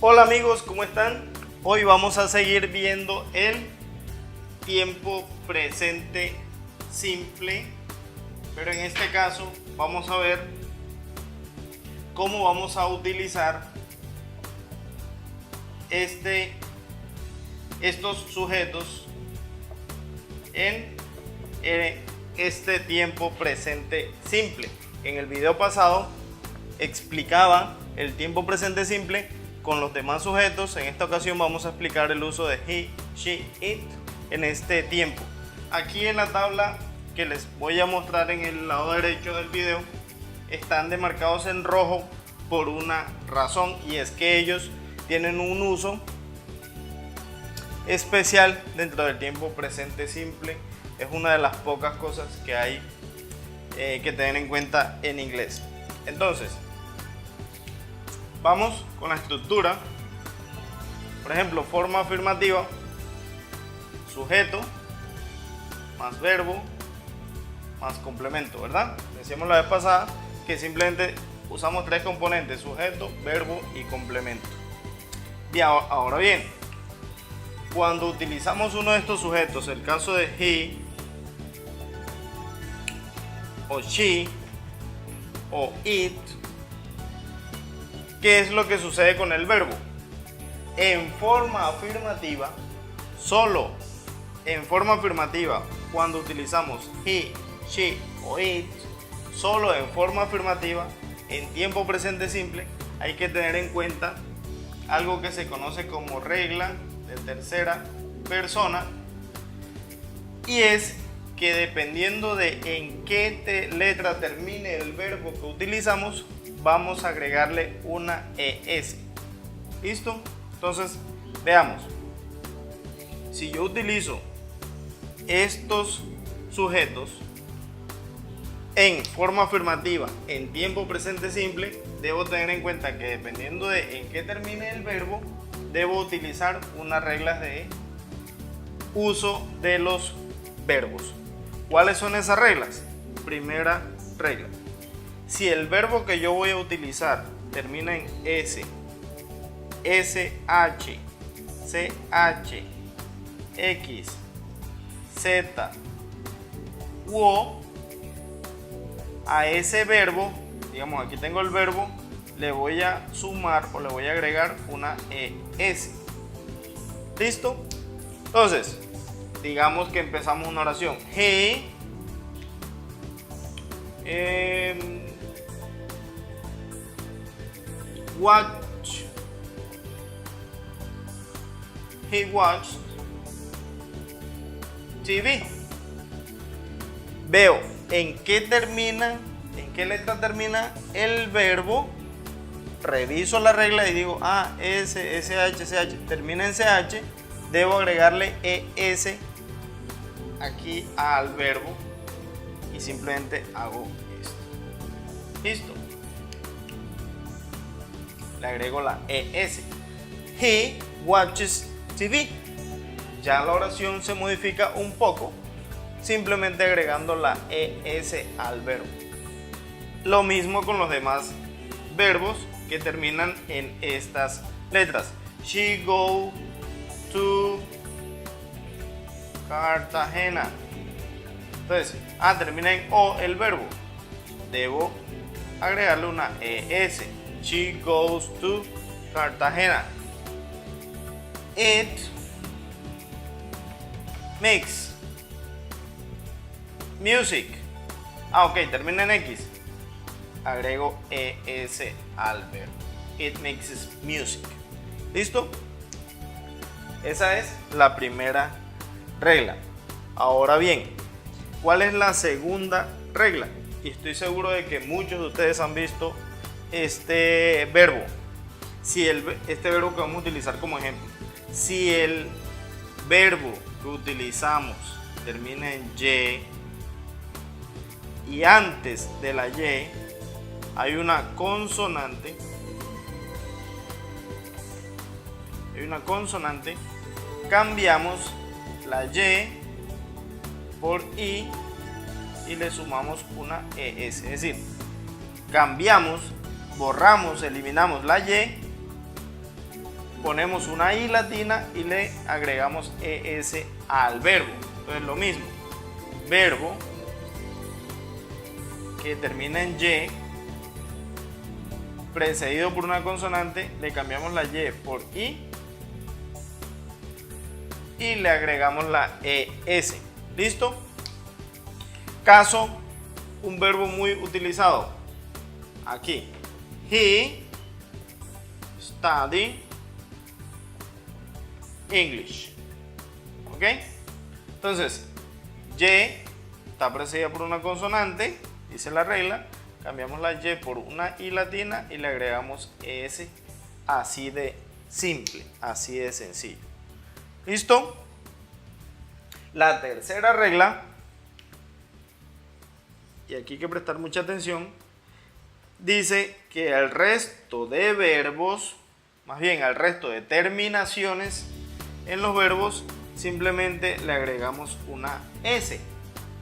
Hola amigos, ¿cómo están? Hoy vamos a seguir viendo el tiempo presente simple, pero en este caso vamos a ver cómo vamos a utilizar estos sujetos en este tiempo presente simple. En el video pasado explicaba el tiempo presente simple con los demás sujetos. En esta ocasión vamos a explicar el uso de he, she, it en este tiempo. Aquí en la tabla que les voy a mostrar en el lado derecho del video están demarcados en rojo por una razón, y es que ellos tienen un uso especial dentro del tiempo presente simple. Es una de las pocas cosas que hay que tener en cuenta en inglés. Entonces, vamos con la estructura. Por ejemplo, forma afirmativa, sujeto más verbo más complemento, ¿verdad? Decíamos la vez pasada que simplemente usamos tres componentes: sujeto, verbo y complemento. Bien, ahora bien, cuando utilizamos uno de estos sujetos, el caso de he o she o it, ¿qué es lo que sucede con el verbo? En forma afirmativa, solo en forma afirmativa, cuando utilizamos he, she o it, solo en forma afirmativa, en tiempo presente simple, hay que tener en cuenta algo que se conoce como regla de tercera persona, y es que dependiendo de en qué letra termine el verbo que utilizamos, vamos a agregarle una ES. ¿Listo? Entonces, veamos. Si yo utilizo estos sujetos en forma afirmativa, en tiempo presente simple, debo tener en cuenta que dependiendo de en qué termine el verbo, debo utilizar unas reglas de uso de los verbos. ¿Cuáles son esas reglas? Primera regla: si el verbo que yo voy a utilizar termina en S, SH, CH, X, Z u O, a ese verbo, digamos aquí tengo el verbo, le voy a sumar o le voy a agregar una ES. ¿Listo? Entonces, digamos que empezamos una oración. He watched TV. Veo en qué letra termina el verbo, reviso la regla y digo, SH termina en CH, debo agregarle ES aquí al verbo y simplemente hago esto. Listo. Le agrego la ES. He watches TV. Ya la oración se modifica un poco, simplemente agregando la ES al verbo. Lo mismo con los demás verbos que terminan en estas letras. She go to Cartagena. Entonces, termina en O el verbo, debo agregarle una ES. She goes to Cartagena. It makes music. Ok, termina en X, agrego ES al verbo. It makes music. ¿Listo? Esa es la primera regla. Ahora bien, ¿cuál es la segunda regla? Y estoy seguro de que muchos de ustedes han visto este verbo. Este verbo que vamos a utilizar como ejemplo. Si el verbo que utilizamos termina en y antes de la Y hay una consonante, cambiamos la Y por I y le sumamos una ES. Es decir, cambiamos, borramos, eliminamos la Y ponemos una I latina y le agregamos ES al verbo. Entonces lo mismo, verbo que termina en Y, precedido por una consonante, le cambiamos la Y por I y le agregamos la ES. ¿Listo? Caso, un verbo muy utilizado aquí. He studied English. ¿Ok? Entonces, Y está precedida por una consonante, dice la regla, cambiamos la Y por una I latina y le agregamos ES, así de simple, así de sencillo. ¿Listo? La tercera regla, y aquí hay que prestar mucha atención, dice que al resto de verbos, más bien al resto de terminaciones en los verbos, simplemente le agregamos una S.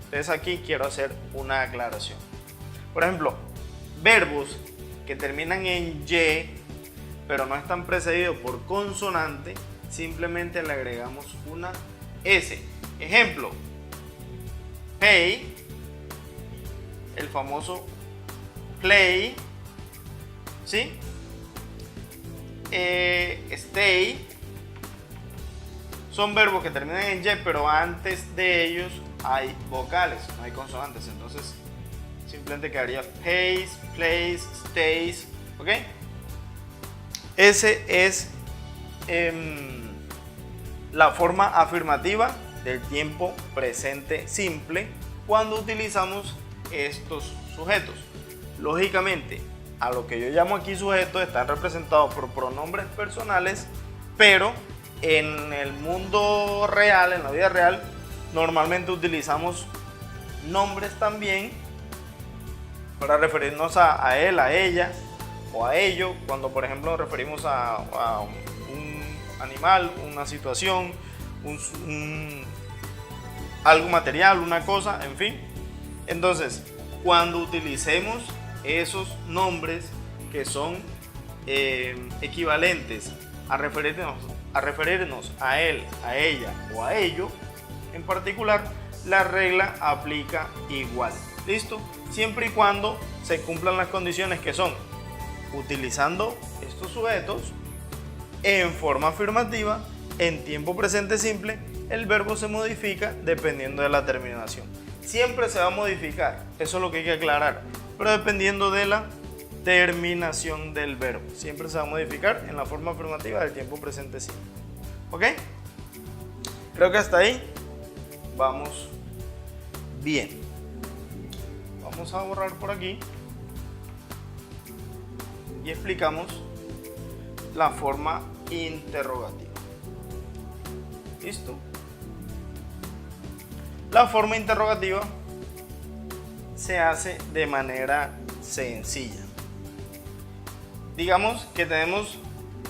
Entonces aquí quiero hacer una aclaración. Por ejemplo, verbos que terminan en Y, pero no están precedidos por consonante, simplemente le agregamos una S. Ejemplo, pay, el famoso play, ¿sí? Stay, son verbos que terminan en Y, pero antes de ellos hay vocales, no hay consonantes. Entonces simplemente quedaría pays, plays, stays. ¿Ok? Ese es la forma afirmativa del tiempo presente simple cuando utilizamos estos sujetos. Lógicamente, a lo que yo llamo aquí sujetos están representados por pronombres personales, pero en el mundo real, en la vida real, normalmente utilizamos nombres también para referirnos a él, a ella o a ello, cuando por ejemplo nos referimos a un animal, una situación, algo material, una cosa, en fin. Entonces, cuando utilicemos esos nombres que son equivalentes a referirnos a él, a ella o a ello, en particular, la regla aplica igual. ¿Listo? Siempre y cuando se cumplan las condiciones que son, utilizando estos sujetos en forma afirmativa, en tiempo presente simple, el verbo se modifica dependiendo de la terminación. Siempre se va a modificar, eso es lo que hay que aclarar, pero dependiendo de la terminación del verbo. Siempre se va a modificar en la forma afirmativa del tiempo presente simple. ¿Ok? Creo que hasta ahí vamos bien. Vamos a borrar por aquí y explicamos la forma interrogativa. ¿Listo? La forma interrogativa se hace de manera sencilla. Digamos que tenemos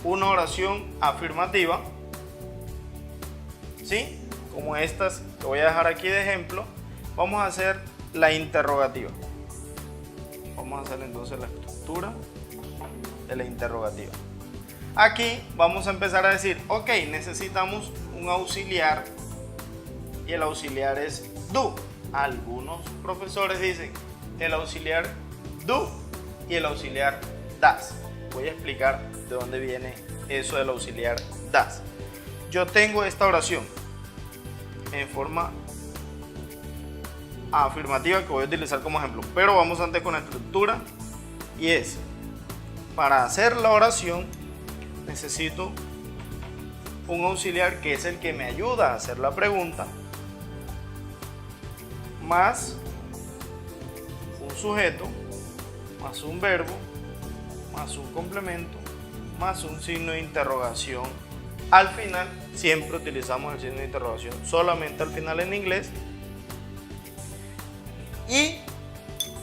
una oración afirmativa, ¿sí? Como estas que voy a dejar aquí de ejemplo. Vamos a hacer la interrogativa. Vamos a hacer entonces la estructura de la interrogativa. Aquí vamos a empezar a decir, ok, necesitamos un auxiliar y el auxiliar es do. Algunos profesores dicen el auxiliar do y el auxiliar das. Voy a explicar de dónde viene eso del auxiliar das. Yo tengo esta oración en forma afirmativa que voy a utilizar como ejemplo, pero vamos antes con la estructura, y es, para hacer la oración necesito un auxiliar que es el que me ayuda a hacer la pregunta, más un sujeto, más un verbo, más un complemento, más un signo de interrogación. Al final siempre utilizamos el signo de interrogación solamente al final en inglés. Y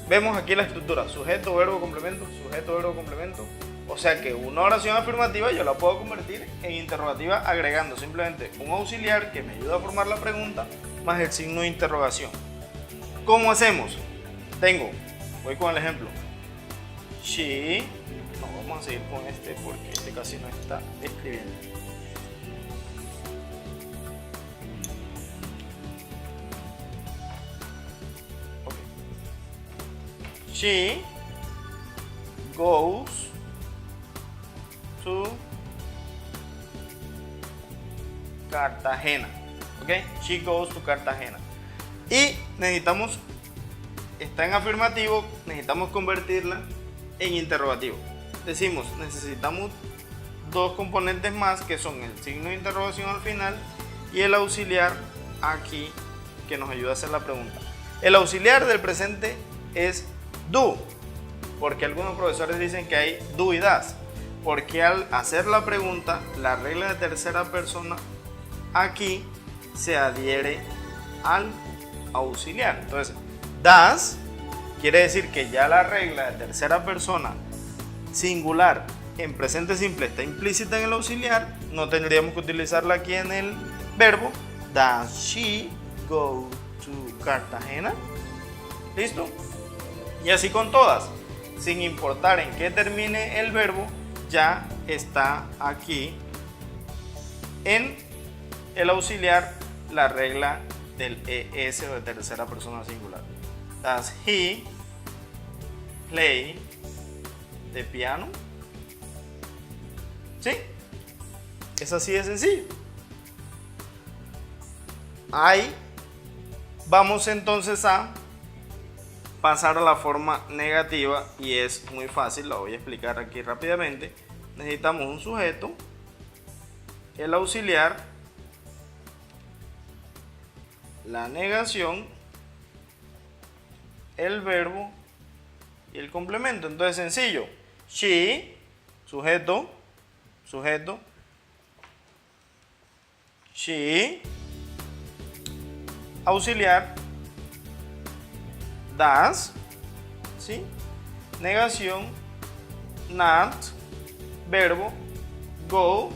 vemos aquí la estructura, sujeto, verbo, complemento, sujeto, verbo, complemento. O sea que una oración afirmativa yo la puedo convertir en interrogativa agregando simplemente un auxiliar que me ayuda a formar la pregunta más el signo de interrogación. ¿Cómo hacemos? Voy con el ejemplo. She No, vamos a seguir con este porque este casi no está escribiendo. Okay. She goes to Cartagena. Ok, she goes to Cartagena. Y necesitamos, está en afirmativo, necesitamos convertirla en interrogativo. Decimos, necesitamos dos componentes más que son el signo de interrogación al final y el auxiliar aquí que nos ayuda a hacer la pregunta. El auxiliar del presente es do, porque algunos profesores dicen que hay do y das, porque al hacer la pregunta, la regla de tercera persona aquí se adhiere al auxiliar. Entonces, das quiere decir que ya la regla de tercera persona singular en presente simple está implícita en el auxiliar, no tendríamos que utilizarla aquí en el verbo. Does she go to Cartagena? ¿Listo? Y así con todas, sin importar en qué termine el verbo, ya está aquí en el auxiliar la regla del ES o de tercera persona singular. Does he play the piano? ¿Sí? Es así de sencillo. Ahí vamos entonces a pasar a la forma negativa y es muy fácil, la voy a explicar aquí rápidamente. Necesitamos un sujeto, el auxiliar, la negación, el verbo y el complemento. Entonces sencillo, she, sujeto, she, auxiliar, does, ¿sí? Negación, not, verbo, go,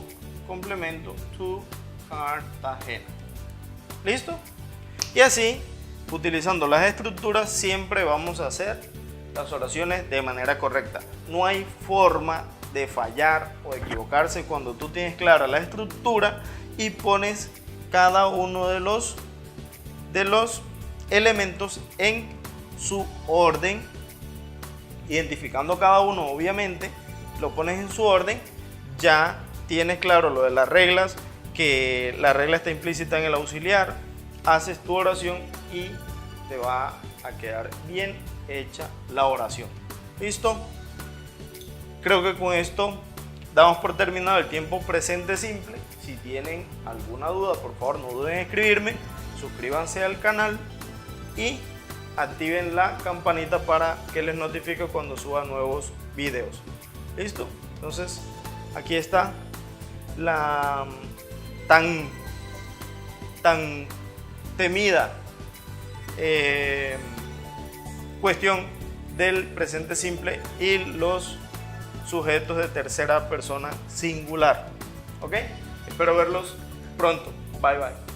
complemento, to Cartagena. ¿Listo? Y así, utilizando las estructuras, siempre vamos a hacer las oraciones de manera correcta. No hay forma de fallar o equivocarse cuando tú tienes clara la estructura y pones cada uno de los elementos en su orden, identificando cada uno, obviamente lo pones en su orden, ya tienes claro lo de las reglas, que la regla está implícita en el auxiliar, haces tu oración y te va a quedar bien hecha la oración. ¿Listo? Creo que con esto damos por terminado el tiempo presente simple. Si tienen alguna duda, por favor no duden en escribirme, suscríbanse al canal y activen la campanita para que les notifique cuando suba nuevos videos. ¿Listo? Entonces, aquí está la tan temida cuestión del presente simple y los sujetos de tercera persona singular. ¿Ok? Espero verlos pronto. Bye bye.